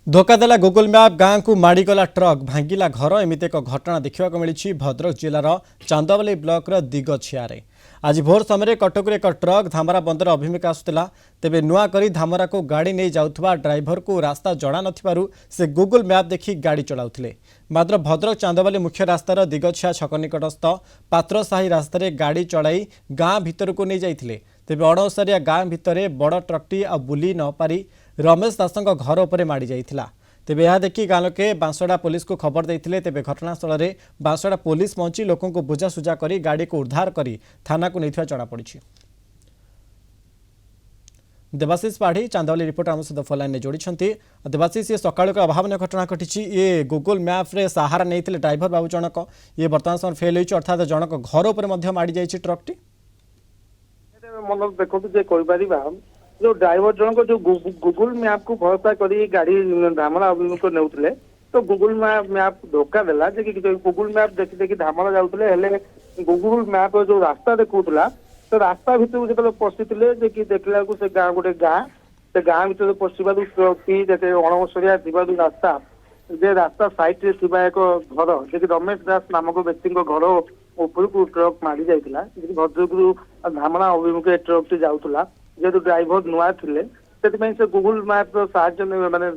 धोका देला Google map गाँव को माड़ीगला ट्रक भांगिला घर एमती एक घटना देखा मिली भद्रक जिलार चांदवाली ब्लॉक दिगछियारे। आज भोर समय कटक एक ट्रक धामरा बंदर अभिमुखे आसुला तेबे नुआ करी धामरा को गाड़ी नहीं जाउथबा ड्राइवर को रास्ता जणा नथिबारु से गूगल मैप देखि गाड़ी चलाउथिले। मात्र भद्रक चांदवाली मुख्य रास्तार दिगछिया छक निकटस्थ पात्रसाही रास्तार गाड़ी चलाई गाँ भितर को नहीं जाइथिले। तेबे अणओसारिया गाँ भितर बड़ ट्रकटी आ बुली न पारी रमेश दासଙ୍କ घर उपरे माड़ी जाइथिला। तेबे यह देखि गाँ लोके बांसड़ा पुलिस को खबर देइथिले। तेबे घटनास्थल में बांसड़ा पुलिस पहुंची लोकों को बुझासुझा करी गाड़ी को उद्धार करी थाना को नहीं जଣା पड़ी। देवाशीष पाढ़ी चांदवाली रिपोर्ट आम सहित फोन लाइन जोड़ी। देवाशीष ये सकाल अभावन घटना घटी ये गूगल मैप रे सहारा नहीं ड्राइवर बाबू जनक ये बर्तमान समय फेल होती अर्थात जनक घर उपर माड़ी जाइए ट्रकटी मन देखो जो ड्राइवर जनक जो गूगल मैप को भरोसा करी गाड़ी धामरा अभिमुख नेउतले तो गूगल मैप धोखा देला जे कि गूगल मैप देखि देखि धामरा जाउतले हेले गूगल मैप जो रास्ता देखुतला तो रास्ता भीतर जो पशिले जे कि देखला को से गाँ गोटे गाँ से गाँ भीतर पशिबा ट्रकटी जे अणवसरिया दिबा रास्ता जे रास्ता साइड रे थिबा एक घर जे कि रमेश दास नामक व्यक्ति घर ऊपर को ट्रक मारी जाइतिला भद्रक धामरा अभिमुखे ट्रकटी जाउतला जेहेतु ड्राइवर नुआ थिले से गूगल मैप साहाଯ୍य माने